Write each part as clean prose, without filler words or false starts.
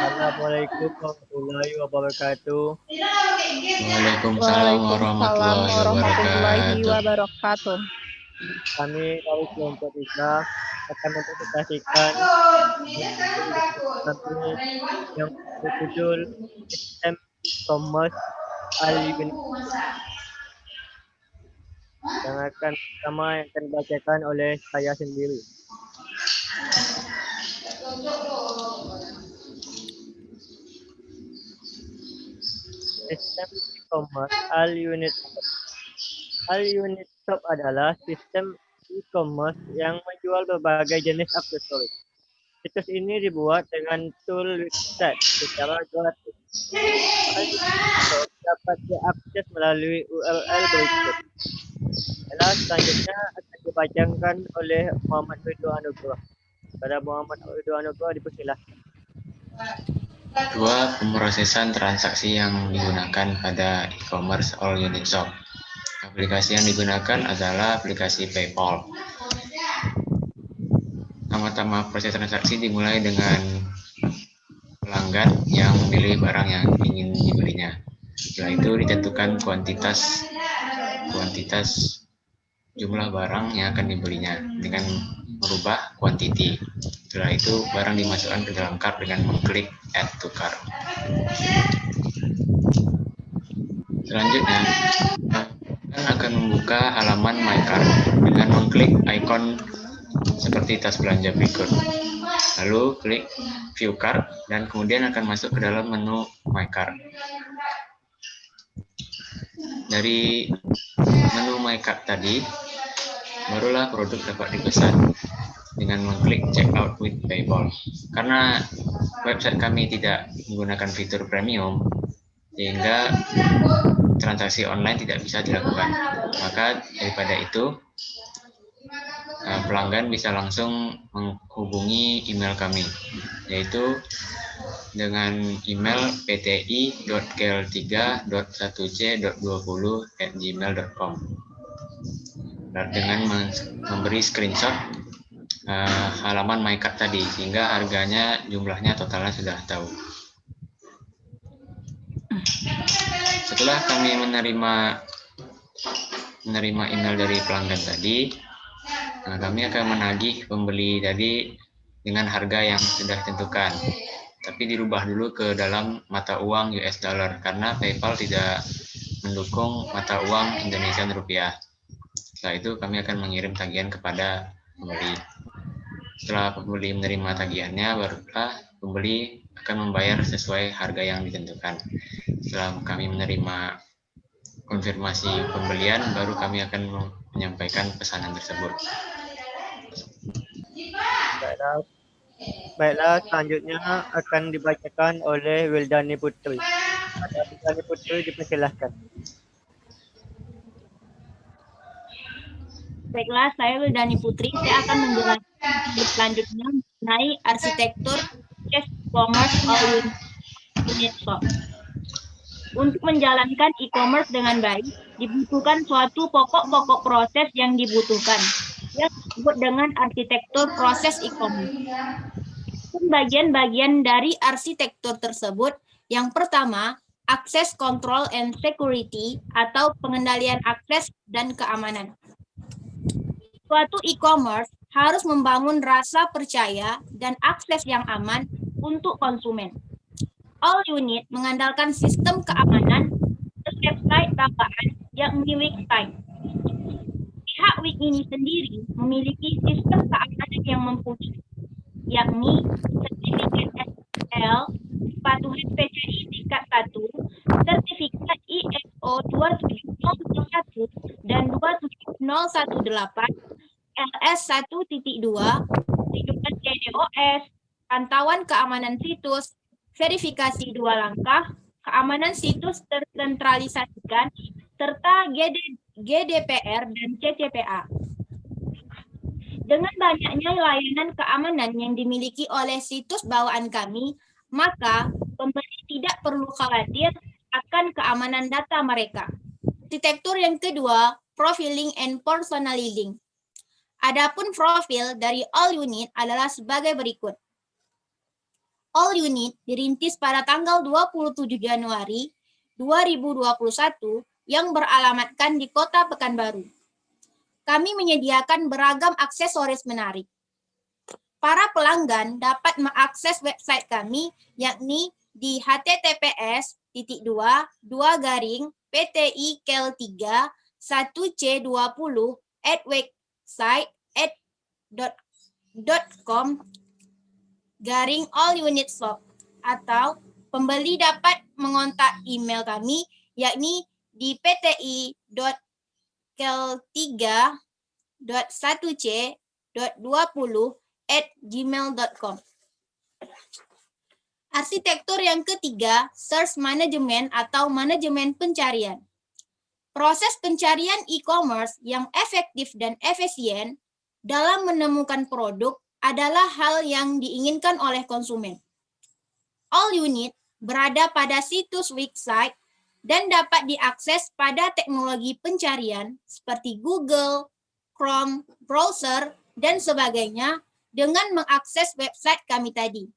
Assalamualaikum warahmatullahi wabarakatuh. Waalaikumsalam Waalaikumsalam warahmatullahi warahmatullahi wabarakatuh. wabarakatuh. Kami dari kelompok 3 akan mempresentasikan kami yang berjudul Sistem E-commerce Al-Unit yang akan dibacakan oleh saya sendiri. Sistem e-commerce Al-Unit Shop. Al-Unit Shop adalah sistem e-commerce yang menjual berbagai jenis aksesoris. Situs ini dibuat dengan tool website secara gratis. Al-Unit Shop dapat diakses melalui URL berikut. Selanjutnya akan dibacakan oleh Muhammad Ridho Anugrah. Pada Muhammad Ridho Anugrah dipersilahkan. Dua pemrosesan transaksi yang digunakan pada e-commerce All Unit Shop. Aplikasi yang digunakan adalah aplikasi PayPal. Pertama-tama proses transaksi dimulai dengan pelanggan yang memilih barang yang ingin dibelinya. Setelah itu ditentukan kuantitas jumlah barang yang akan dibelinya dengan merubah quantity. Setelah itu barang dimasukkan ke dalam cart dengan mengklik add to cart. Selanjutnya akan membuka halaman my cart dengan mengklik ikon seperti tas belanja berikut. Lalu klik view cart dan kemudian akan masuk ke dalam menu my cart. Dari menu my cart tadi, barulah produk dapat dipesan dengan mengklik check out with PayPal. Karena website kami tidak menggunakan fitur premium, sehingga transaksi online tidak bisa dilakukan. Maka daripada itu, pelanggan bisa langsung menghubungi email kami, yaitu dengan email pti.gel3.1c.20@gmail.com dan dengan memberi screenshot halaman my cart tadi, sehingga harganya, jumlahnya, totalnya sudah tahu. Setelah kami menerima email dari pelanggan tadi, kami akan menagih pembeli tadi dengan harga yang sudah ditentukan, tapi dirubah dulu ke dalam mata uang US dollar karena PayPal tidak mendukung mata uang Indonesian rupiah. Setelah itu kami akan mengirim tagihan kepada pembeli. Setelah pembeli menerima tagihannya, barulah pembeli akan membayar sesuai harga yang ditentukan. Setelah kami menerima konfirmasi pembelian, baru kami akan menyampaikan pesanan tersebut. Baiklah, selanjutnya akan dibacakan oleh Wildani Putri. Pada Wildani Putri dipersilahkan. Baiklah, saya Wildani Putri. Saya akan menjelaskan selanjutnya mengenai arsitektur e-commerce All Unit Shop. Untuk menjalankan e-commerce dengan baik, dibutuhkan suatu pokok-pokok proses yang dibutuhkan, yang disebut dengan arsitektur proses e-commerce. Bagian-bagian dari arsitektur tersebut, yang pertama, akses control and security atau pengendalian akses dan keamanan. Suatu e-commerce harus membangun rasa percaya dan akses yang aman untuk konsumen. All Unit mengandalkan sistem keamanan dan website tambahan yakni Wix-Site. Pihak Wix ini sendiri memiliki sistem keamanan yang mumpuni, yakni sertifikat SSL, kepatuhan PCI tingkat 1, sertifikat ISO 27001 dan 27018, LS 1.2, kehidupan DDoS, pantauan keamanan situs, verifikasi 2 langkah, keamanan situs tersentralisasikan, serta GDPR dan CCPA. Dengan banyaknya layanan keamanan yang dimiliki oleh situs bawaan kami, maka pembeli tidak perlu khawatir akan keamanan data mereka. Arsitektur yang kedua, profiling and personalizing. Adapun profil dari All Unit adalah sebagai berikut. All Unit dirintis pada tanggal 27 Januari 2021 yang beralamatkan di Kota Pekanbaru. Kami menyediakan beragam aksesoris menarik. Para pelanggan dapat mengakses website kami yakni di https://pti-3.website@com/allunitshop atau pembeli dapat mengontak email kami yakni di pti.kel3.1c.20@gmail.com. Arsitektur yang ketiga, search management atau manajemen pencarian. Proses pencarian e-commerce yang efektif dan efisien dalam menemukan produk adalah hal yang diinginkan oleh konsumen. All Unit berada pada situs website dan dapat diakses pada teknologi pencarian seperti Google, Chrome, browser, dan sebagainya dengan mengakses website kami tadi.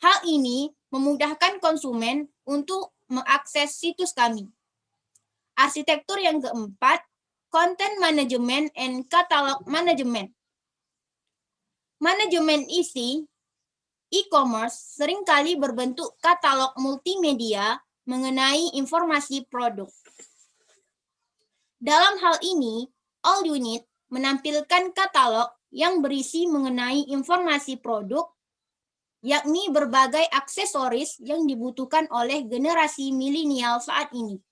Hal ini memudahkan konsumen untuk mengakses situs kami. Arsitektur yang keempat, content management and catalog management. Manajemen isi e-commerce seringkali berbentuk katalog multimedia mengenai informasi produk. Dalam hal ini, All Unit menampilkan katalog yang berisi mengenai informasi produk, yakni berbagai aksesoris yang dibutuhkan oleh generasi milenial saat ini.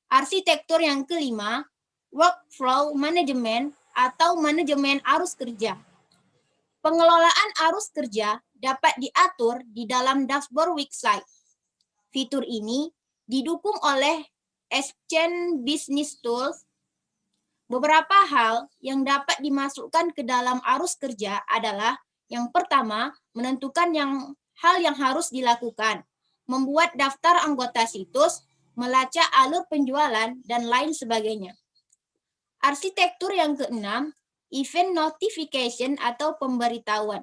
Arsitektur yang kelima, workflow management atau manajemen arus kerja. Pengelolaan arus kerja dapat diatur di dalam dashboard website. Fitur ini didukung oleh Exchange Business Tools. Beberapa hal yang dapat dimasukkan ke dalam arus kerja adalah yang pertama, menentukan hal yang harus dilakukan, membuat daftar anggota situs, melacak alur penjualan, dan lain sebagainya. Arsitektur yang keenam, event notification atau pemberitahuan.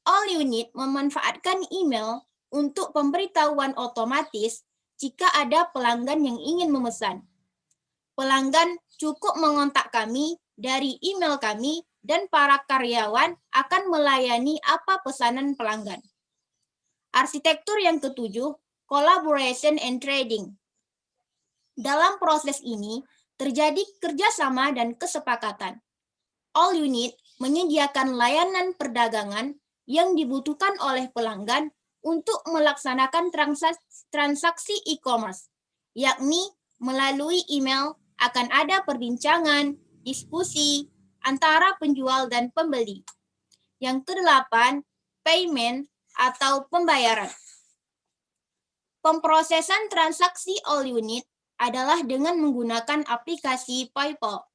All Unit memanfaatkan email untuk pemberitahuan otomatis jika ada pelanggan yang ingin memesan. Pelanggan cukup mengontak kami dari email kami dan para karyawan akan melayani apa pesanan pelanggan. Arsitektur yang ketujuh, collaboration and trading. Dalam proses ini, terjadi kerjasama dan kesepakatan. All Unit menyediakan layanan perdagangan yang dibutuhkan oleh pelanggan untuk melaksanakan transaksi e-commerce, yakni melalui email akan ada perbincangan, diskusi, antara penjual dan pembeli. Yang kedelapan, payment atau pembayaran. Pemrosesan transaksi All Unit adalah dengan menggunakan aplikasi PayPal.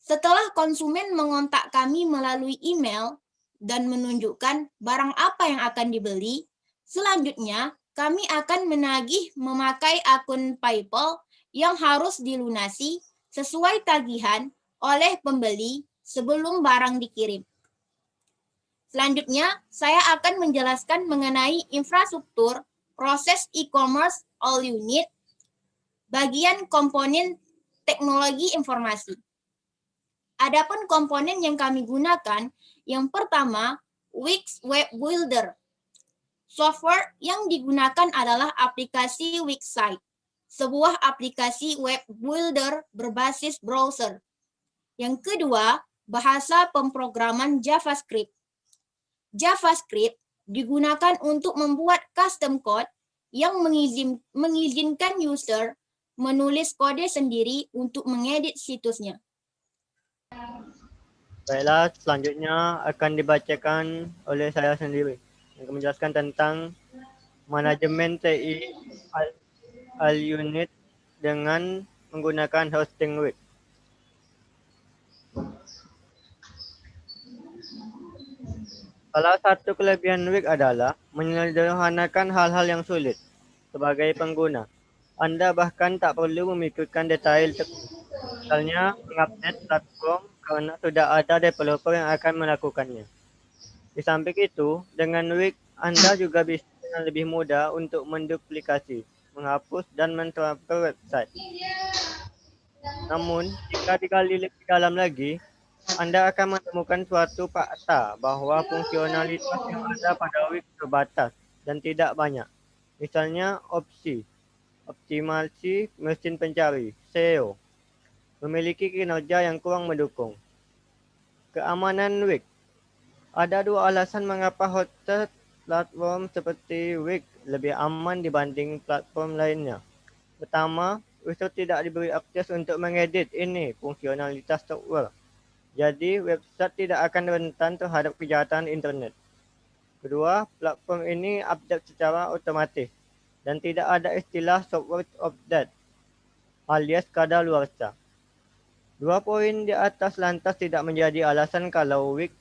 Setelah konsumen mengontak kami melalui email dan menunjukkan barang apa yang akan dibeli, selanjutnya kami akan menagih memakai akun PayPal yang harus dilunasi sesuai tagihan oleh pembeli sebelum barang dikirim. Selanjutnya, saya akan menjelaskan mengenai infrastruktur proses e-commerce All Unit, bagian komponen teknologi informasi. Adapun komponen yang kami gunakan, yang pertama, Wix Web Builder. Software yang digunakan adalah aplikasi Wixsite, sebuah aplikasi web builder berbasis browser. Yang kedua, bahasa pemrograman JavaScript. JavaScript digunakan untuk membuat custom code yang mengizinkan user menulis kode sendiri untuk mengedit situsnya. Baiklah, selanjutnya akan dibacakan oleh saya sendiri yang akan menjelaskan tentang manajemen TI All Unit dengan menggunakan hosting Wix. Salah satu kelebihan Wix adalah menyederhanakan hal-hal yang sulit. Sebagai pengguna, Anda bahkan tak perlu memikirkan detail misalnya mengupdate platform karena sudah ada developer yang akan melakukannya. Di samping itu, dengan Wix, Anda juga bisa dengan lebih mudah untuk menduplikasi, menghapus, dan mentransfer website. Namun, jika digali lebih dalam lagi, Anda akan menemukan suatu fakta bahwa fungsionalitas yang ada pada Wix terbatas dan tidak banyak. Misalnya, optimasi mesin pencari, SEO, memiliki kinerja yang kurang mendukung. Keamanan Wix. Ada dua alasan mengapa hosted platform seperti Wix lebih aman dibanding platform lainnya. Pertama, user tidak diberi akses untuk mengedit ini fungsionalitas software. Jadi, website tidak akan rentan terhadap kejahatan internet. Kedua, platform ini update secara otomatis dan tidak ada istilah software update alias kadaluarsa. 2 poin di atas lantas tidak menjadi alasan kalau Wix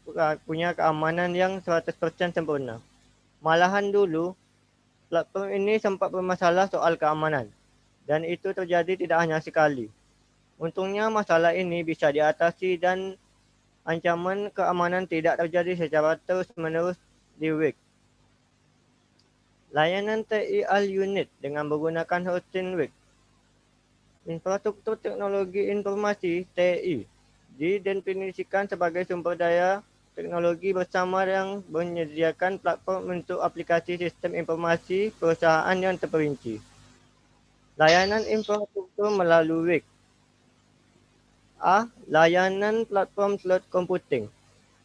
punya keamanan yang 100% sempurna. Malahan dulu, platform ini sempat bermasalah soal keamanan, dan itu terjadi tidak hanya sekali. Untungnya masalah ini bisa diatasi dan ancaman keamanan tidak terjadi secara terus-menerus di Wix. Layanan TI All-Unit dengan menggunakan hosting Wix. Infrastruktur Teknologi Informasi (TI) didefinisikan sebagai sumber daya teknologi bersama yang menyediakan platform untuk aplikasi sistem informasi perusahaan yang terperinci. Layanan infrastruktur melalui Wix. A. Layanan platform cloud computing.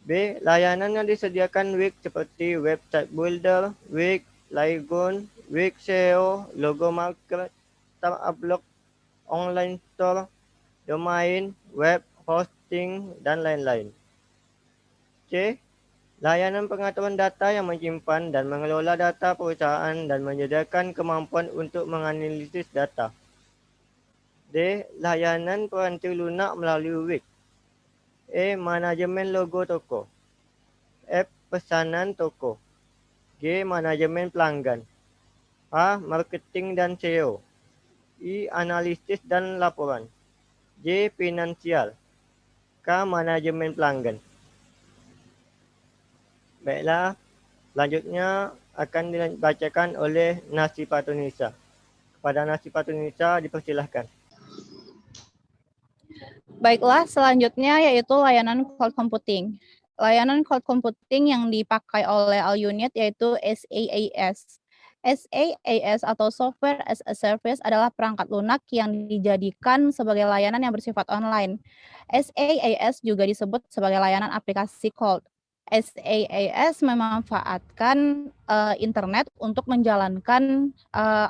B. Layanan yang disediakan Wix seperti Website Builder, Wix, Lygon, Wix SEO, Logo Market, Startup Blog, Online Store, domain, web, hosting, dan lain-lain. C. Layanan pengaturan data yang menyimpan dan mengelola data perusahaan dan menyediakan kemampuan untuk menganalisis data. D. Layanan peranti lunak melalui Wix. E. Manajemen logo toko. F. Pesanan toko. G. Manajemen pelanggan. A. Marketing dan SEO. I. Analisis dan laporan. J. Finansial. K. Manajemen pelanggan. Baiklah, selanjutnya akan dibacakan oleh Nasipatunisa. Kepada Nasipatunisa dipersilahkan. Baiklah, selanjutnya yaitu layanan cloud computing. Layanan cloud computing yang dipakai oleh All-Unit yaitu SaaS. SaaS atau Software as a Service adalah perangkat lunak yang dijadikan sebagai layanan yang bersifat online. SaaS juga disebut sebagai layanan aplikasi cloud. SaaS memanfaatkan internet untuk menjalankan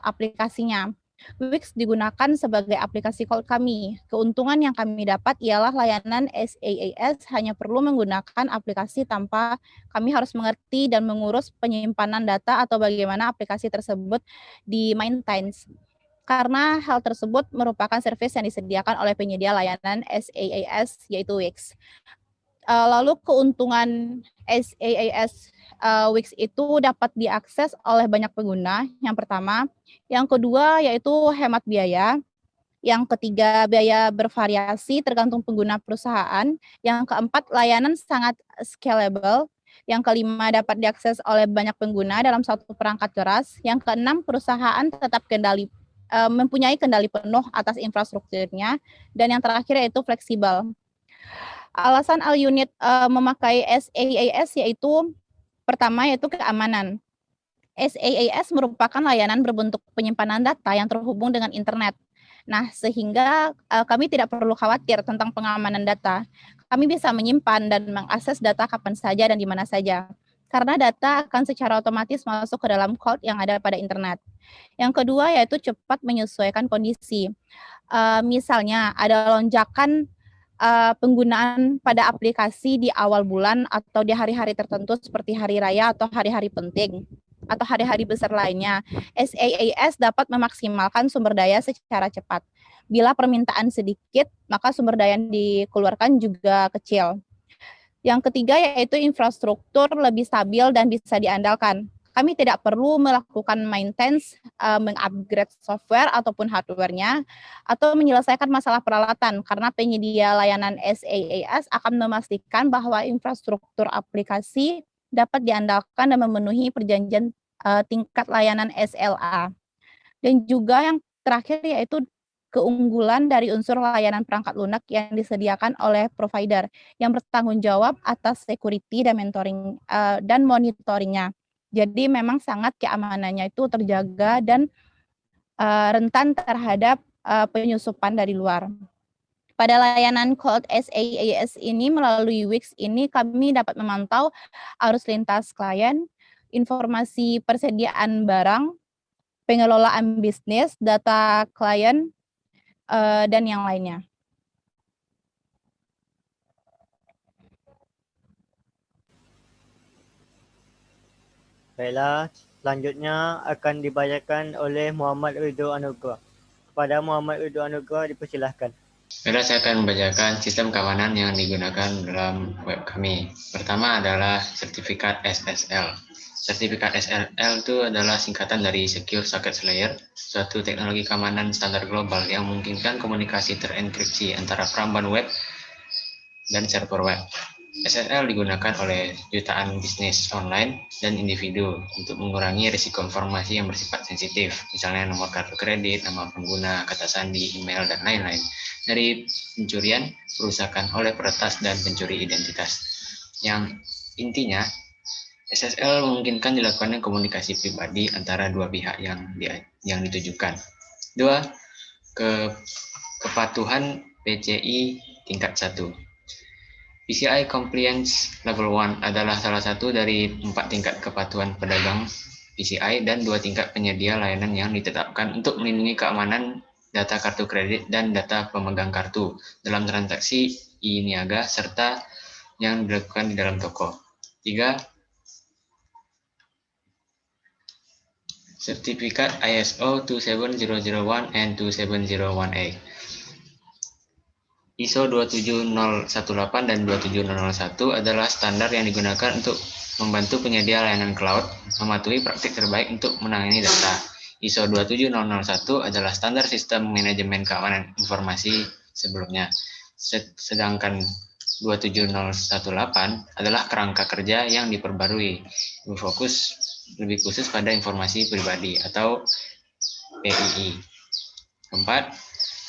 aplikasinya. Wix digunakan sebagai aplikasi cloud kami. Keuntungan yang kami dapat ialah layanan SaaS hanya perlu menggunakan aplikasi tanpa kami harus mengerti dan mengurus penyimpanan data atau bagaimana aplikasi tersebut di-maintains. Karena hal tersebut merupakan servis yang disediakan oleh penyedia layanan SaaS yaitu Wix. Lalu keuntungan SaaS Wix itu dapat diakses oleh banyak pengguna, yang pertama. Yang kedua yaitu hemat biaya. Yang ketiga, biaya bervariasi tergantung pengguna perusahaan. Yang keempat, layanan sangat scalable. Yang kelima, dapat diakses oleh banyak pengguna dalam satu perangkat keras. Yang keenam, perusahaan tetap mempunyai kendali penuh atas infrastrukturnya. Dan yang terakhir yaitu fleksibel. Alasan All-Unit memakai SaaS yaitu pertama yaitu keamanan. SaaS merupakan layanan berbentuk penyimpanan data yang terhubung dengan internet. Nah, sehingga kami tidak perlu khawatir tentang pengamanan data. Kami bisa menyimpan dan mengakses data kapan saja dan di mana saja. Karena data akan secara otomatis masuk ke dalam cloud yang ada pada internet. Yang kedua yaitu cepat menyesuaikan kondisi. Misalnya ada lonjakan penggunaan pada aplikasi di awal bulan atau di hari-hari tertentu seperti hari raya atau hari-hari penting atau hari-hari besar lainnya. SaaS dapat memaksimalkan sumber daya secara cepat. Bila permintaan sedikit, maka sumber daya yang dikeluarkan juga kecil. Yang ketiga yaitu infrastruktur lebih stabil dan bisa diandalkan. Kami tidak perlu melakukan maintenance, mengupgrade software ataupun hardware-nya, atau menyelesaikan masalah peralatan, karena penyedia layanan SaaS akan memastikan bahwa infrastruktur aplikasi dapat diandalkan dan memenuhi perjanjian tingkat layanan SLA. Dan juga yang terakhir yaitu keunggulan dari unsur layanan perangkat lunak yang disediakan oleh provider yang bertanggung jawab atas security dan mentoring dan monitoringnya. Jadi memang sangat keamanannya itu terjaga dan rentan terhadap penyusupan dari luar. Pada layanan Cold SaaS ini melalui Wix ini kami dapat memantau arus lintas klien, informasi persediaan barang, pengelolaan bisnis, data klien, dan yang lainnya. Baiklah, selanjutnya akan dibacakan oleh Muhammad Ridho Anugrah. Kepada Muhammad Ridho Anugrah dipersilahkan. Baiklah, saya akan membacakan sistem keamanan yang digunakan dalam web kami. Pertama adalah sertifikat SSL. Sertifikat SSL itu adalah singkatan dari Secure Sockets Layer, suatu teknologi keamanan standar global yang memungkinkan komunikasi terenkripsi antara peramban web dan server web. SSL digunakan oleh jutaan bisnis online dan individu untuk mengurangi risiko informasi yang bersifat sensitif, misalnya nomor kartu kredit, nama pengguna, kata sandi, email, dan lain-lain, dari pencurian, perusakan oleh peretas, dan pencuri identitas. Yang intinya, SSL memungkinkan dilakukannya komunikasi pribadi antara dua pihak yang ditujukan. 2. Kepatuhan PCI tingkat 1. PCI Compliance Level 1 adalah salah satu dari 4 tingkat kepatuhan pedagang PCI dan 2 tingkat penyedia layanan yang ditetapkan untuk melindungi keamanan data kartu kredit dan data pemegang kartu dalam transaksi e-niaga serta yang dilakukan di dalam toko. 3. Sertifikat ISO 27001 and 27018. ISO 27018 dan 27001 adalah standar yang digunakan untuk membantu penyedia layanan cloud mematuhi praktik terbaik untuk menangani data. ISO 27001 adalah standar sistem manajemen keamanan informasi sebelumnya. Sedangkan 27018 adalah kerangka kerja yang diperbarui, berfokus lebih khusus pada informasi pribadi atau PII. 4.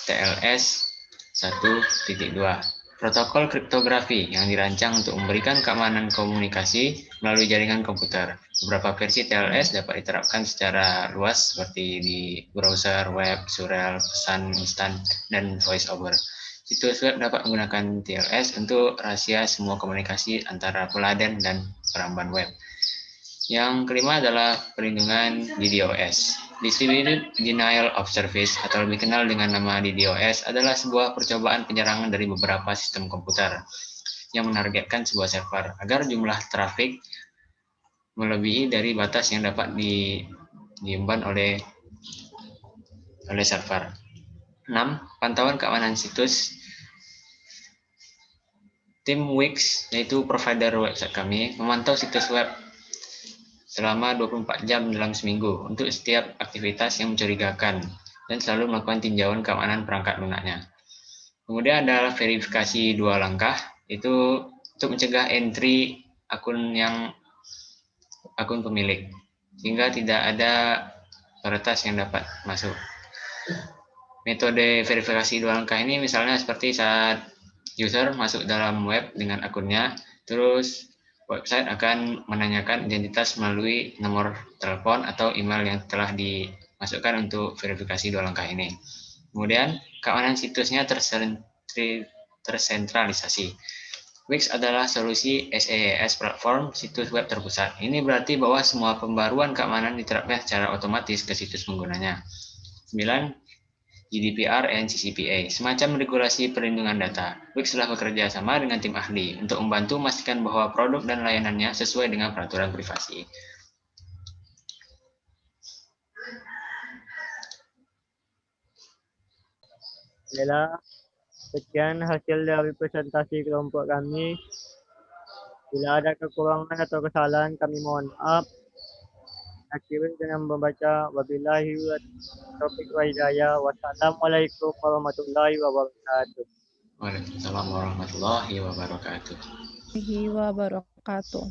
TLS 1.2. Protokol kriptografi yang dirancang untuk memberikan keamanan komunikasi melalui jaringan komputer. Beberapa versi TLS dapat diterapkan secara luas seperti di browser, web, surel, pesan instan, dan voice over. Situs web dapat menggunakan TLS untuk rahasia semua komunikasi antara peladen dan peramban web. Yang kelima adalah perlindungan DDoS. Distributed Denial of Service atau lebih kenal dengan nama DDoS adalah sebuah percobaan penyerangan dari beberapa sistem komputer yang menargetkan sebuah server agar jumlah trafik melebihi dari batas yang dapat diemban oleh server. 6. Pantauan keamanan situs. Tim Wix, yaitu provider website kami, memantau situs web selama 24 jam dalam seminggu untuk setiap aktivitas yang mencurigakan dan selalu melakukan tinjauan keamanan perangkat lunaknya. Kemudian ada verifikasi 2 langkah, itu untuk mencegah entry akun pemilik, sehingga tidak ada peretas yang dapat masuk. Metode verifikasi 2 langkah ini misalnya seperti saat user masuk dalam web dengan akunnya, terus website akan menanyakan identitas melalui nomor telepon atau email yang telah dimasukkan untuk verifikasi 2 langkah ini. Kemudian, keamanan situsnya tersentralisasi. Wix adalah solusi SaaS platform situs web terpusat. Ini berarti bahwa semua pembaruan keamanan diterapkan secara otomatis ke situs penggunanya. 9. GDPR and CCPA, semacam regulasi perlindungan data. Wix telah bekerja sama dengan tim ahli untuk membantu memastikan bahwa produk dan layanannya sesuai dengan peraturan privasi. Baiklah, sekian hasil dari presentasi kelompok kami. Bila ada kekurangan atau kesalahan, kami mohon maaf. Akhirnya dengan membaca wabillahi taufiq wa hidayah. Wassalamualaikum warahmatullahi wabarakatuh. Waalaikumsalam warahmatullahi wabarakatuh. Wabarakatuh.